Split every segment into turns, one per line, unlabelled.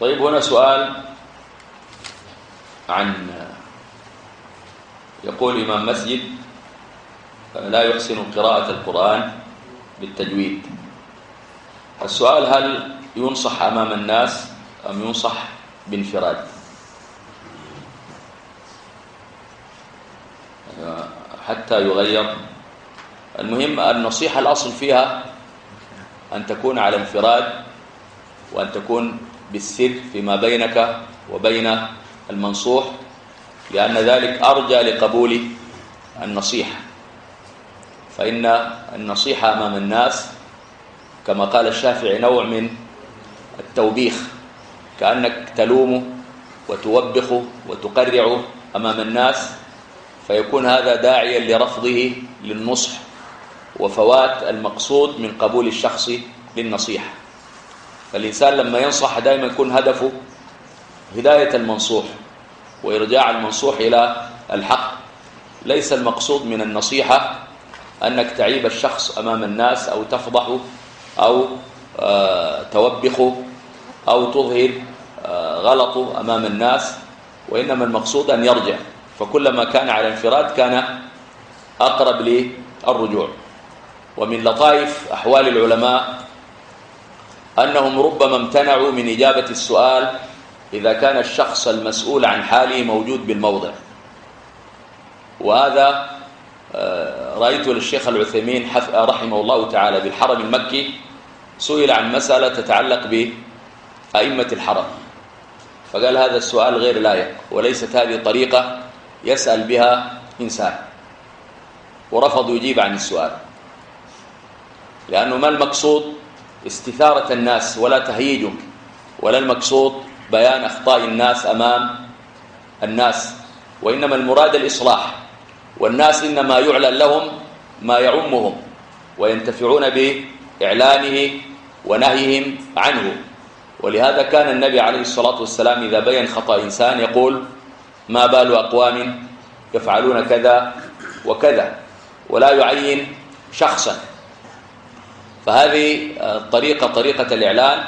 طيب هنا سؤال يقول إمام مسجد لا يحسن قراءة القرآن بالتجويد. السؤال: هل ينصح أمام الناس أم ينصح بانفراد؟ حتى يغير. المهم النصيحة الأصل فيها أن تكون على انفراد، وأن تكون بالسر فيما بينك وبين المنصوح، لأن ذلك أرجى لقبول النصيحة. فإن النصيحة أمام الناس كما قال الشافعي نوع من التوبيخ، كأنك تلومه وتوبخه وتقرعه أمام الناس، فيكون هذا داعيا لرفضه للنصح وفوات المقصود من قبول الشخص للنصيحة. فالإنسان لما ينصح دائما يكون هدفه هداية المنصوح وإرجاع المنصوح إلى الحق. ليس المقصود من النصيحة أنك تعيب الشخص أمام الناس أو تفضحه أو توبخه أو تظهر غلطه أمام الناس، وإنما المقصود أن يرجع. فكلما كان على انفراد كان أقرب للرجوع. ومن لطائف أحوال العلماء أنهم ربما امتنعوا من إجابة السؤال إذا كان الشخص المسؤول عن حاله موجود بالموضع. وهذا رأيته للشيخ العثيمين رحمه الله تعالى بالحرم المكي، سئل عن مسألة تتعلق بأئمة الحرم، فقال هذا السؤال غير لائق، وليست هذه طريقة يسأل بها إنسان، ورفض يجيب عن السؤال، لأنه ما المقصود استثارة الناس ولا تهييجهم، ولا المقصود بيان أخطاء الناس أمام الناس، وإنما المراد الإصلاح. والناس إنما يعلن لهم ما يعمهم وينتفعون بإعلانه ونهيهم عنه. ولهذا كان النبي عليه الصلاة والسلام إذا بين خطأ إنسان يقول: ما بال أقوام يفعلون كذا وكذا، ولا يعين شخصا. فهذه طريقة الإعلان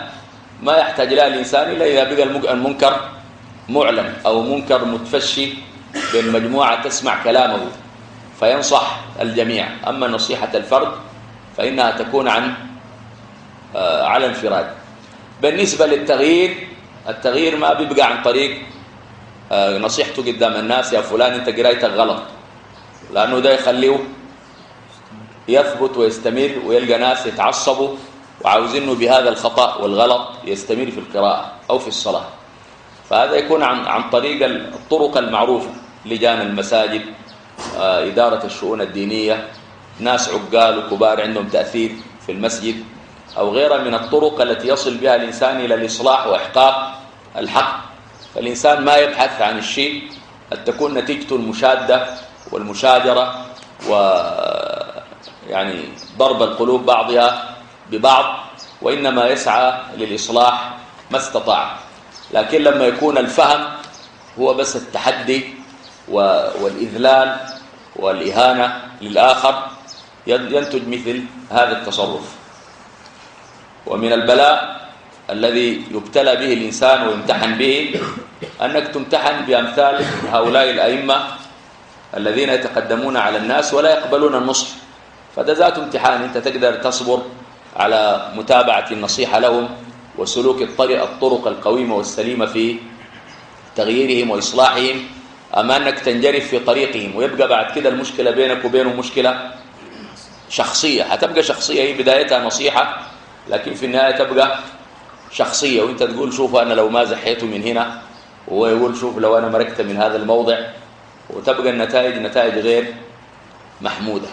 ما يحتاج لها الإنسان إلا إذا بقى المنكر معلن أو منكر متفشي بين مجموعة تسمع كلامه فينصح الجميع. أما نصيحة الفرد فإنها تكون على انفراد. بالنسبة للتغيير، التغيير ما بيبقى عن طريق نصيحته قدام الناس: يا فلان أنت قرايتك غلط، لأنه ده يخليه يثبت ويستمر، ويلقى ناس يتعصبوا وعاوزينه بهذا الخطأ والغلط يستمر في القراءة أو في الصلاة. فهذا يكون عن طريق الطرق المعروفة: لجان المساجد، إدارة الشؤون الدينية، ناس عقال وكبار عندهم تأثير في المسجد، أو غيرها من الطرق التي يصل بها الإنسان إلى الإصلاح وإحقاق الحق. فالإنسان ما يبحث عن الشيء أن تكون نتيجته المشادة والمشاجرة ويعني ضرب القلوب بعضها ببعض، وإنما يسعى للإصلاح ما استطاع. لكن لما يكون الفهم هو بس التحدي والإذلال والإهانة للآخر ينتج مثل هذا التصرف. ومن البلاء الذي يبتلى به الإنسان ويمتحن به أنك تمتحن بأمثال هؤلاء الأئمة الذين يتقدمون على الناس ولا يقبلون النصح. فده ذات امتحان. أنت تقدر تصبر على متابعة النصيحة لهم وسلوك الطرق القويمة والسليمة في تغييرهم وإصلاحهم، أما أنك تنجرف في طريقهم ويبقى بعد كده المشكلة بينك وبينهم مشكلة شخصية. هتبقى شخصية، هي بدايتها نصيحة لكن في النهاية تبقى شخصية، وانت تقول شوف أنا لو ما زحيته من هنا، وهو يقول شوف لو أنا مركت من هذا الموضع، وتبقى النتائج نتائج غير محمودة.